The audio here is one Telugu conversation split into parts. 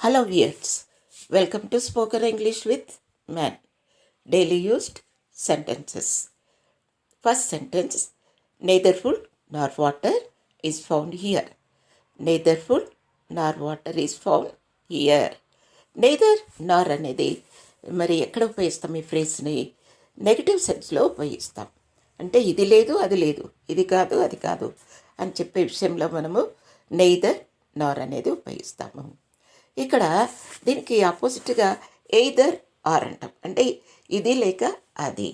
Hello viewers, welcome to Spoken English with Man. Daily used sentences. First sentence, neither food nor water is found here. Neither food nor water is found here. Neither nor అనేది మరి ఎక్కడ ఉపయోగిస్తాం ఈ ఫ్రేజ్ని? నెగిటివ్ సెన్స్లో ఉపయోగిస్తాం. అంటే ఇది లేదు అది లేదు, ఇది కాదు అది కాదు అని చెప్పే విషయంలో మనము నెయిదర్ నార్ అనేది ఉపయోగిస్తాము. ఇక్కడ దీనికి ఆపోజిట్గా ఎయిదర్ ఆర్ అంటాం. అంటే ఇది లేక అది,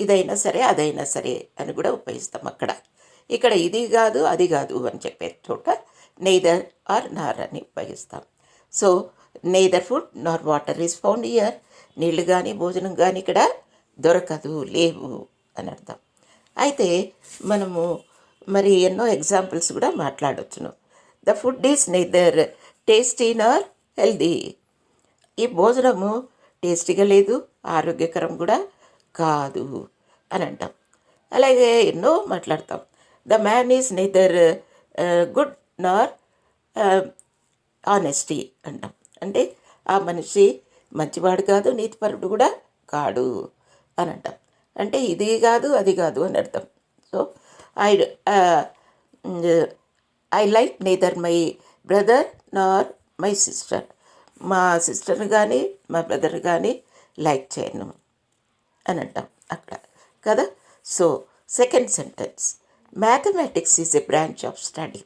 ఇదైనా సరే అదైనా సరే అని కూడా ఉపయోగిస్తాం. అక్కడ ఇక్కడ ఇది కాదు అది కాదు అని చెప్పే చోట నెయిదర్ ఆర్ నార్ అని ఉపయోగిస్తాం. So neither food Nar water is found here. నీళ్ళు కానీ భోజనం కానీ ఇక్కడ దొరకదు, లేవు అని అర్థం. అయితే మనము మరి ఎన్నో ఎగ్జాంపుల్స్ కూడా మాట్లాడవచ్చును. The food is neither tasty nor healthy. ఈ భోజనము టేస్టీగా లేదు, ఆరోగ్యకరం కూడా కాదు అని అంటాం. అలాగే ఎన్నో మాట్లాడతాం. The man is neither good Nar honesty అంటాం. అంటే ఆ మనిషి మంచివాడు కాదు, నీతిపరుడు కూడా కాడు అని అంటాం. అంటే ఇది కాదు అది కాదు అని అర్థం. So I like neither my brother Nar my sister. మా సిస్టర్ని కానీ మా బ్రదర్ కానీ లైక్ చేయను అని అంటాం అక్కడ కదా. So second sentence, mathematics is a branch of study.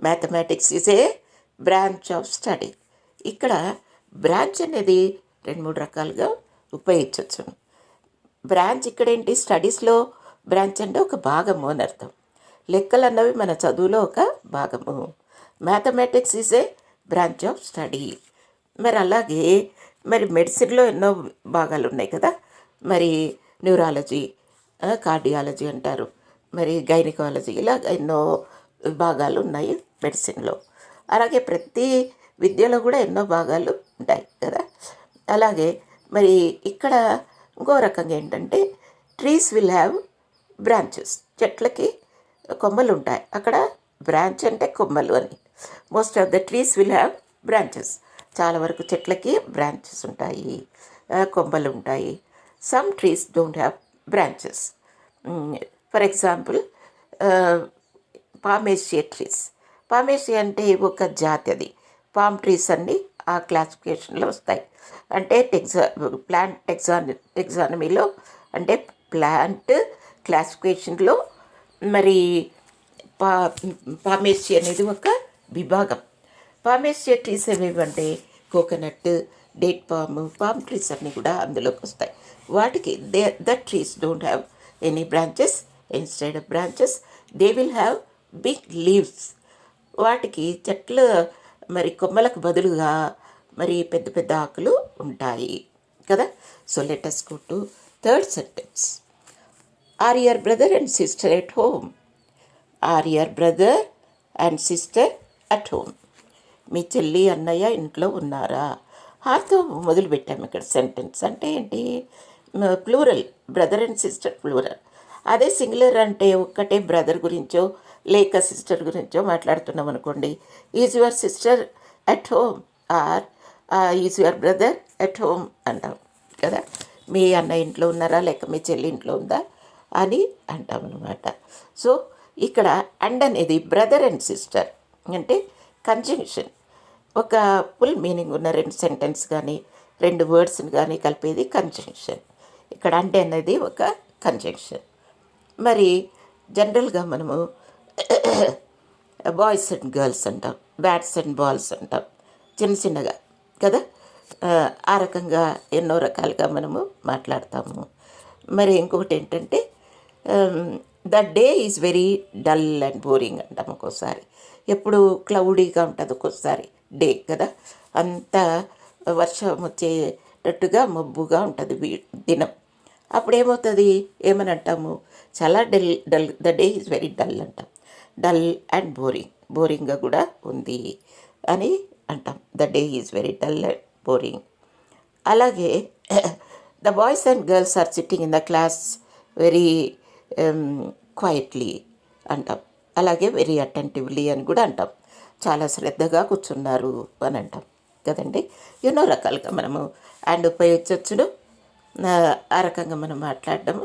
Mathematics is a branch of study. ఇక్కడ బ్రాంచ్ అనేది 2-3 రకాలుగా ఉపయోగించవచ్చు. బ్రాంచ్ ఇక్కడ ఏంటి, స్టడీస్లో బ్రాంచ్ అంటే ఒక భాగము అని అర్థం. లెక్కలు అన్నవి మన చదువులో ఒక భాగము. Mathematics is a branch of study. మరి అలాగే మరి మెడిసిన్లో ఎన్నో భాగాలు ఉన్నాయి కదా. మరి న్యూరాలజీ, కార్డియాలజీ అంటారు, మరి గైనకాలజీ, ఇలా ఎన్నో భాగాలు ఉన్నాయి మెడిసిన్లో. అలాగే ప్రతి విద్యలో కూడా ఎన్నో భాగాలు ఉంటాయి కదా. అలాగే మరి ఇక్కడ ఇంకో రకంగా ఏంటంటే ట్రీస్ విల్ హ్యావ్ బ్రాంచెస్. చెట్లకి కొమ్మలు ఉంటాయి, అక్కడ బ్రాంచ్ అంటే కొమ్మలు అని. Most of the trees will have branches. చాలా వరకు చెట్లకి బ్రాంచెస్ ఉంటాయి, కొమ్మలు ఉంటాయి. Some trees don't have branches. For example palmaceae trees. Palmaceae అంటే ఒక జాతి, అది పామ్ ట్రీస్ అన్నీ ఆ క్లాసిఫికేషన్లో వస్తాయి. అంటే ప్లాంట్ టెక్సానమీలో అంటే ప్లాంట్ క్లాసిఫికేషన్లో మరి పామేసియా అనేది ఒక విభాగం. పామేసియా ట్రీస్ ఏవేవంటే కోకోనట్, డేట్ పామ్ ట్రీస్ అన్నీ కూడా అందులోకి వస్తాయి. వాటికి the trees don't have any branches. Instead of branches they will have big leaves. వాటికి చెట్లు మరి కొమ్మలకు బదులుగా మరి పెద్ద పెద్ద ఆకులు ఉంటాయి కదా. So let us go to third sentence. Are your brother and sister at home. Are your brother and sister at home. మీ చెల్లి అన్నయ్య ఇంట్లో ఉన్నారా? ఆర్తో మొదలుపెట్టాము ఇక్కడ సెంటెన్స్. అంటే ఏంటి, plural, brother and sister plural. అదే సింగులర్ అంటే ఒక్కటే బ్రదర్ గురించో లేక సిస్టర్ గురించో మాట్లాడుతున్నాం అనుకోండి, is your sister at home or is your brother at home అంటాం కదా. మీ అన్నయ్య ఇంట్లో ఉన్నారా లేక మీ చెల్లి ఇంట్లో ఉందా అని అంటాం అనమాట. సో ఇక్కడ అండ్ అనేది బ్రదర్ అండ్ సిస్టర్ అంటే కంజంక్షన్. ఒక ఫుల్ మీనింగ్ ఉన్న 2 సెంటెన్స్ కానీ 2 వర్డ్స్ని కానీ కలిపేది కంజంక్షన్. ఇక్కడ అంటే అనేది ఒక కంజంక్షన్. మరి జనరల్గా మనము బాయ్స్ అండ్ గర్ల్స్ అంటాం, బ్యాట్స్ అండ్ బాల్స్ అంటాం, చిన్న చిన్నగా కదా. ఆ రకంగా ఎన్నో రకాలుగా మనము మాట్లాడతాము. మరి ఇంకొకటి ఏంటంటే the day is very dull and boring అంటాం. ఒక్కోసారి ఎప్పుడు క్లౌడీగా ఉంటుంది, ఒక్కోసారి డే కదా, అంత వర్షం వచ్చేటట్టుగా మబ్బుగా ఉంటుంది దినం. అప్పుడేమవుతుంది, ఏమని అంటాము, చాలా the day is very dull అంటాం. డల్ అండ్ బోరింగ్గా కూడా ఉంది అని అంటాం. The day is very dull and boring. అలాగే the boys and girls are sitting in the class very quietly అంటాం. అలాగే వెరీ అటెంటివ్లీ అని కూడా అంటాం. చాలా శ్రద్ధగా కూర్చున్నారు అని అంటాం కదండి. ఎన్నో రకాలుగా మనము అండ్ ఉపయోగించవచ్చును. ఆ రకంగా మనం మాట్లాడడం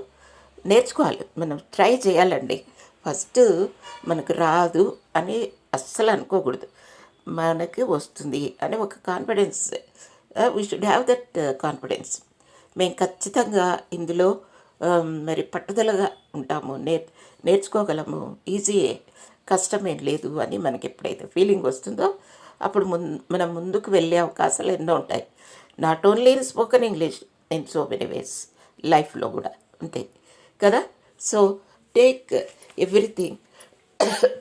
నేర్చుకోవాలి, మనం ట్రై చేయాలండి. ఫస్ట్ మనకు రాదు అని అస్సలు అనుకోకూడదు. మనకి వస్తుంది అని ఒక confidence, we should have that confidence. మేము ఖచ్చితంగా ఇందులో మరి పట్టుదలగా ఉంటాము, నేర్చుకోగలము, ఈజీయే, కష్టమేం లేదు అని మనకి ఎప్పుడైతే ఫీలింగ్ వస్తుందో అప్పుడు మనం ముందుకు వెళ్ళే అవకాశాలు ఎన్నో ఉంటాయి. Not only in spoken English, in so many ways, లైఫ్లో కూడా అంతే కదా. So take everything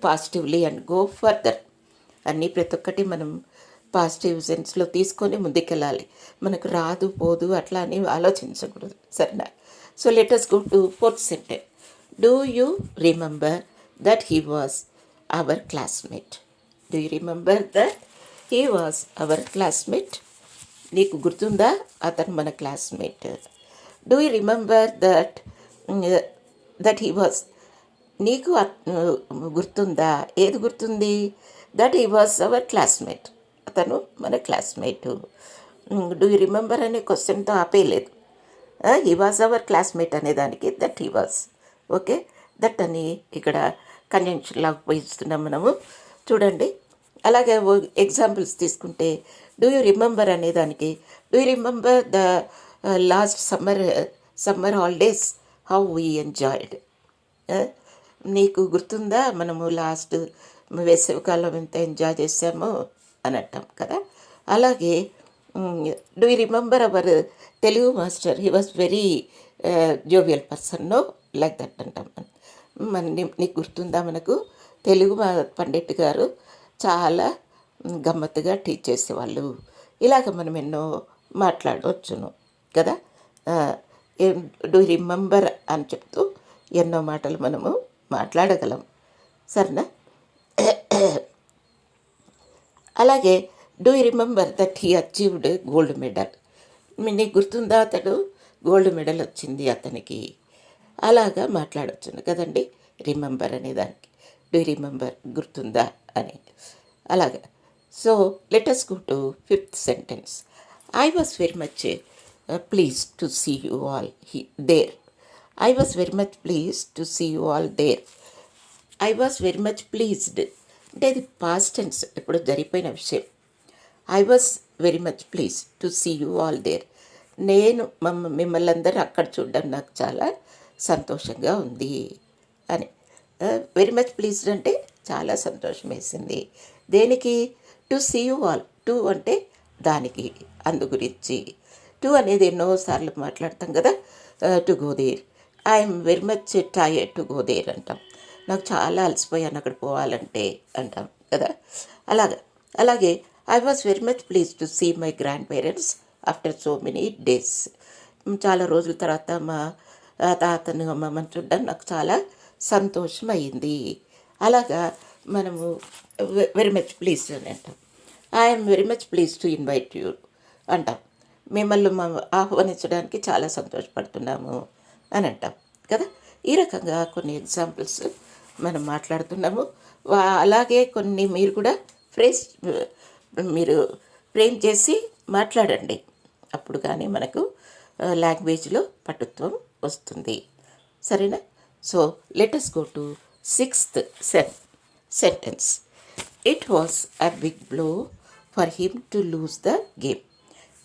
positively and go further. అన్నీ ప్రతి ఒక్కటి మనం పాజిటివ్ సెన్స్లో తీసుకొని ముందుకెళ్ళాలి. మనకు రాదు పోదు అట్లా అని ఆలోచించకూడదు, సరేనా. So let us go to fourth sentence. Do you remember that he was our classmate? Do you remember that he was our classmate? నీకు గుర్తుందా అతను మన classmate? Do you remember that he was, నీకు గుర్తుందా, ఏది గుర్తుంది? That he was our classmate, అతను మన క్లాస్మేటు. డూ యూ రిమెంబర్ అనే క్వశ్చన్తో ఆపేయలేదు. హీ వాజ్ అవర్ క్లాస్మేట్ అనేదానికి that he was, okay. That అని ఇక్కడ కన్జంక్షన్ లాగా ఉపయోగిస్తున్నాం మనము, చూడండి. అలాగే ఎగ్జాంపుల్స్ తీసుకుంటే డూ యూ రిమెంబర్ అనేదానికి, do you remember the last summer holidays how we enjoyed. నీకు గుర్తుందా మనము లాస్ట్ వేసవికాలం ఎంత ఎంజాయ్ చేసామో అని అంటాం కదా. అలాగే do you remember our Telugu master, he was very jovial person, no like that అంటాం. నీకు గుర్తుందా మనకు తెలుగు పండిట్ గారు చాలా గమ్మత్తుగా టీచ్ చేసేవాళ్ళు. ఇలాగ మనం ఎన్నో మాట్లాడవచ్చును కదా. డూ రిమెంబర్ అని చెప్తూ ఎన్నో మాటలు మనము మాట్లాడగలం, సరేనా. అలాగే do you remember that he achieved gold medal. నీకు గుర్తుందా అతడు గోల్డ్ మెడల్ వచ్చింది అతనికి, అలాగా మాట్లాడవచ్చును కదండి. రిమెంబర్ అనేదానికి డూ యూ రిమెంబర్, గుర్తుందా అని, అలాగా. So let us go to fifth sentence. I was very much pleased to see you all there. I was very much pleased to see you all there. I was very much pleased అంటే ఇది పాస్ట్ టెన్స్, ఇప్పుడు జరిగిపోయిన విషయం. I was very much please to see you all there. నేను మిమ్మల్ని అందరూ అక్కడ చూడడం నాకు చాలా సంతోషంగా ఉంది అని. వెరీ మచ్ ప్లీజ్డ్ అంటే చాలా సంతోషం వేసింది. దేనికి? To see you all. To అంటే దానికి, అందు గురించి. టు అనేది ఎన్నోసార్లు మాట్లాడతాం కదా. To go there, I'm very much tired to go there అంటాం. నాకు చాలా అలసిపోయాను అక్కడ పోవాలంటే అంటాం కదా. అలాగే I was very much please to see my grandparents after so many days. చాలా రోజుల తర్వాత మా తాతను అమ్మమ్మని చూడడం నాకు చాలా సంతోషం అయింది. అలాగా మనము వెరీ మచ్ ప్లీజ్డ్ అని అంటాం. I'm very much please to invite you అంటాం. మిమ్మల్ని ఆహ్వానించడానికి చాలా సంతోషపడుతున్నాము అని అంటాం కదా. ఈ రకంగా కొన్ని ఎగ్జాంపుల్స్ మనం మాట్లాడుతున్నాము. అలాగే కొన్ని మీరు కూడా మీరు ఫ్రేమ్ చేసి మాట్లాడండి, అప్పుడు కానీ మనకు లాంగ్వేజ్లో పటుత్వం వస్తుంది, సరేనా. So let us go to sixth sentence. It was a big blow for him to lose the game.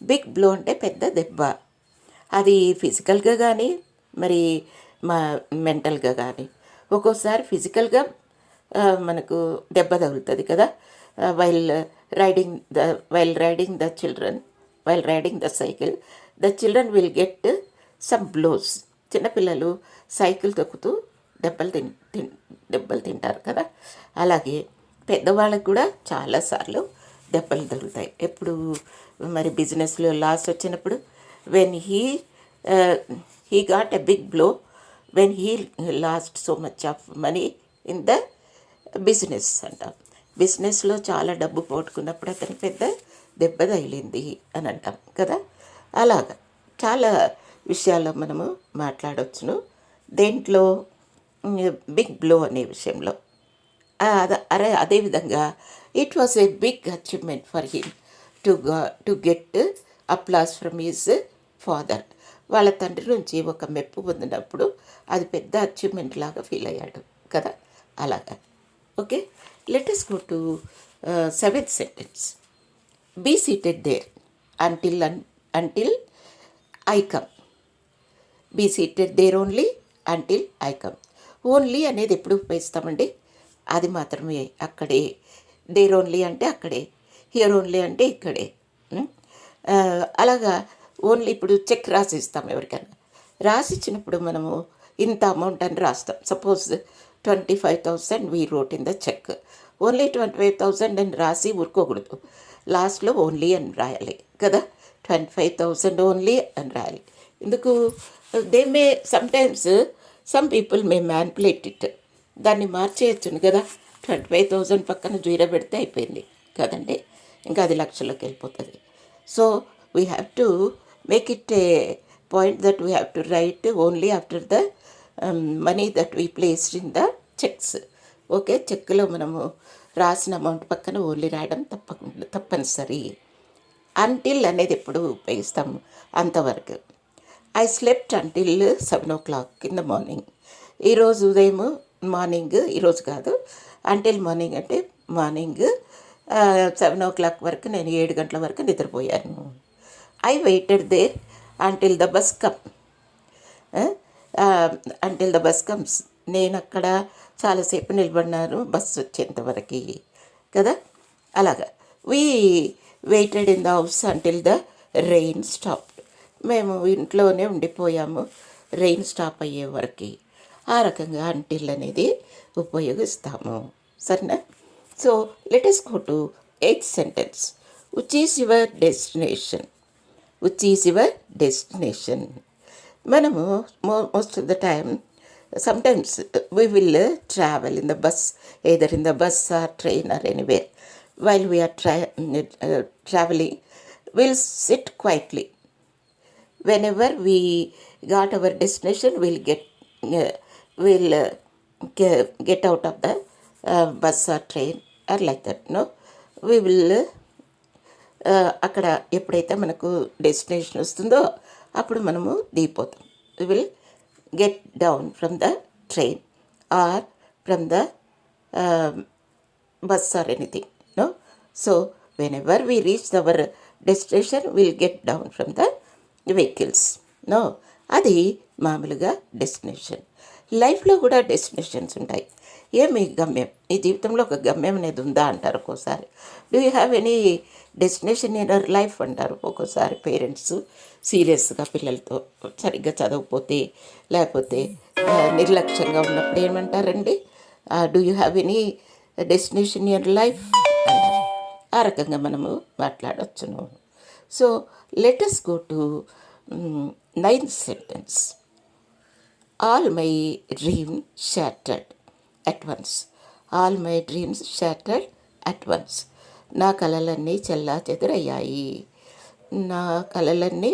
Big blow అంటే పెద్ద దెబ్బ. అది ఫిజికల్గా కానీ మరి మెంటల్గా కానీ. ఒక్కోసారి ఫిజికల్గా మనకు దెబ్బ తగులుతుంది కదా. While riding the cycle the children will get some blows. చిన్నపిల్లలు సైకిల్ తొక్కుతూ దెబ్బలు తింటారు కదా. అలాగే పెద్దవాళ్ళకు కూడా చాలాసార్లు దెబ్బలు తగులుతాయి. ఎప్పుడు మరి బిజినెస్లో లాస్ వచ్చినప్పుడు, when he got a big blow when he lost so much of money in the business అంటాం. బిజినెస్లో చాలా డబ్బు పోగొట్టుకున్నప్పుడు అతనికి పెద్ద దెబ్బ తగిలింది అని అంటాం కదా. అలాగా చాలా విషయాల్లో మనము మాట్లాడవచ్చును. దేంట్లో? బిగ్ బ్లో అనే విషయంలో. అదేవిధంగా it was a big achievement for him to get applause from his father. వాళ్ళ తండ్రి నుంచి ఒక మెప్పు పొందినప్పుడు అది పెద్ద అచీవ్మెంట్ లాగా ఫీల్ అయ్యాడు కదా, అలాగా. Okay, let us go to seventh sentence. Be seated there until I come. Be seated there only until I come. Only అనేది ఎప్పుడు ఉపయోగిస్తామండి? అది మాత్రమే అక్కడే. దేర్ ఓన్లీ అంటే అక్కడే, హియర్ ఓన్లీ అంటే ఇక్కడే. అలాగా ఓన్లీ ఇప్పుడు చెక్ రాసి ఇస్తాం ఎవరికైనా. రాసిచ్చినప్పుడు మనము ఇంత అమౌంట్ అని రాస్తాం. Suppose 25,000 we wrote in the cheque. Only 25,000 అని రాసి ఊరుకోకూడదు. లాస్ట్లో ఓన్లీ అని రాయాలి కదా, 25,000 ఓన్లీ అని రాయాలి. ఎందుకు? They may some people may manipulate it. దాన్ని మార్చేయచ్చును కదా. 25,000 పక్కన జీరో పెడితే అయిపోయింది కదండి, ఇంకా అది లక్షల్లోకి వెళ్ళిపోతుంది. So we have to make it a point that we have to write only after the money that we placed in the cheques. Okay, చెక్లో మనము రాసిన అమౌంట్ పక్కన ఓన్లీ రాయడం తప్పనిసరి. అంటిల్ అనేది ఎప్పుడు ఉపయోగిస్తాము? అంతవరకు. I slept until 7 o'clock in the morning. ఈరోజు ఉదయం మార్నింగ్, ఈరోజు కాదు, అంటిల్ మార్నింగ్ అంటే మార్నింగ్ 7 o'clock వరకు, నేను 7 గంటల వరకు నిద్రపోయాను. I waited there until the bus come. Until the bus comes, నేను అక్కడ చాలాసేపు నిలబడినాను బస్సు వచ్చేంతవరకు కదా, అలాగా. We waited in the house until the rain stop. మేము ఇంట్లోనే ఉండిపోయాము రెయిన్ స్టాప్ అయ్యే వరకు. ఆ రకంగా అంటిల్ అనేది ఉపయోగిస్తాము, సరేనా? So let us go to 8th sentence. Which is your destination? Which is your destination? మనము most of the time, sometimes we will travel in the bus, either in the bus or train or anywhere. While we are traveling, we'll sit quietly. Whenever we got our destination, we'll get out of the bus or train or like that. No, we will అక్కడ ఎప్పుడైతే మనకు డెస్టినేషన్ వస్తుందో అప్పుడు మనము దిగిపోతాం. We will get down from the train or from the bus or anything. No, so whenever we reach our destination will get down from the vehicles. No, అది మామూలుగా డెస్టినేషన్. లైఫ్లో కూడా డెస్టినేషన్స్ ఉంటాయి. ఏమి గమ్యం? ఈ జీవితంలో ఒక గమ్యం అనేది ఉందా అంటారు ఒక్కోసారి. Do you have any destination in your life అంటారు ఒక్కోసారి పేరెంట్స్ సీరియస్గా పిల్లలతో. సరిగ్గా చదవకపోతే లేకపోతే నిర్లక్ష్యంగా ఉన్నప్పుడు ఏమంటారండి, do you have any destination in your life అంటారు. ఆ రకంగా మనము మాట్లాడవచ్చును. So let us go to 9th sentence. All my dreams shattered at once. All my dreams shattered at once. నా కలలన్నీ చెల్లా చెదురయ్యాయి. నా కలలన్నీ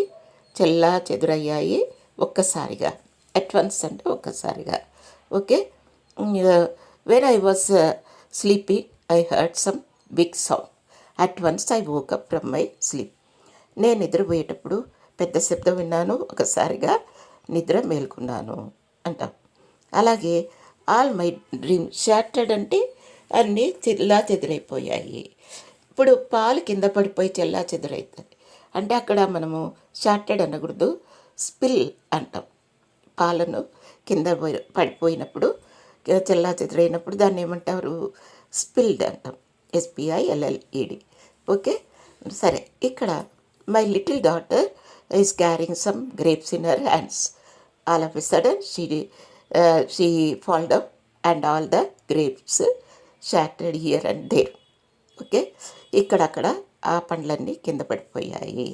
చెల్లా చెదురయ్యాయి ఒక్కసారిగా. అట్ వన్స్ అంటే ఒక్కసారిగా. Okay, when I was sleeping I heard some big sound. At once I woke up from my sleep. నేను నిద్రపోయేటప్పుడు పెద్ద శబ్దం విన్నాను, ఒకసారిగా నిద్ర మేల్కొన్నాను అంటాం. అలాగే ఆల్ మై డ్రీమ్ షాటర్డ్ అంటే అన్నీ చెల్లా చెదురైపోయాయి. ఇప్పుడు పాలు కింద పడిపోయి చెల్లా చెదురవుతుంది అంటే అక్కడ మనము షాటర్డ్ అనకూడదు, స్పిల్ అంటాం. పాలను కింద పడిపోయినప్పుడు చెల్లా చెదురైనప్పుడు దాన్ని ఏమంటారు? స్పిల్డ్ అంటాం. SPILLED. ఓకే, సరే. ఇక్కడ my little daughter is carrying some grapes in her hands. All of a sudden she fall down and all the grapes shattered here and there. Okay, ఇక్కడక్కడ ఆ పండ్లన్నీ కింద పడిపోయాయి,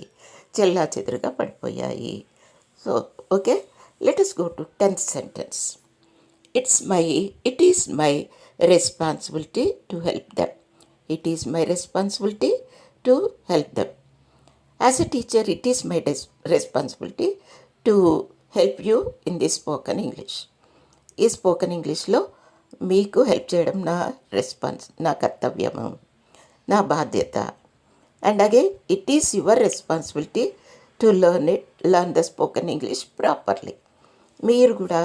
చెల్లా చెదురుగా పడిపోయాయి. So okay, let us go to 10th sentence. It is my responsibility to help them. It is my responsibility to help them. As a teacher, it is my responsibility to help you in this spoken English. ఈ స్పోకెన్ ఇంగ్లీష్లో మీకు హెల్ప్ చేయడం నా కర్తవ్యము, నా బాధ్యత. And again, it is your responsibility to learn the spoken English properly. మీరు కూడా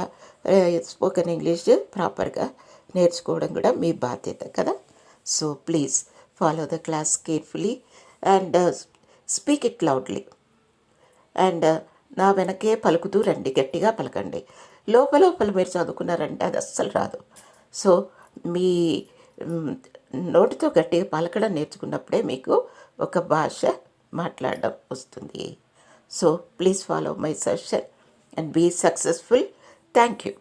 స్పోకెన్ ఇంగ్లీష్ ప్రాపర్గా నేర్చుకోవడం కూడా మీ బాధ్యత కదా. So please follow the class carefully and speak it loudly. And నా వెనకే పలుకుతూ రండి, గట్టిగా పలకండి. లోపల మీరు చదువుకున్నారంటే అది అస్సలు రాదు. సో మీ నోటితో గట్టిగా పలకడం నేర్చుకున్నప్పుడే మీకు ఒక భాష మాట్లాడడం వస్తుంది. So please follow my suggestion and be successful. Thank you.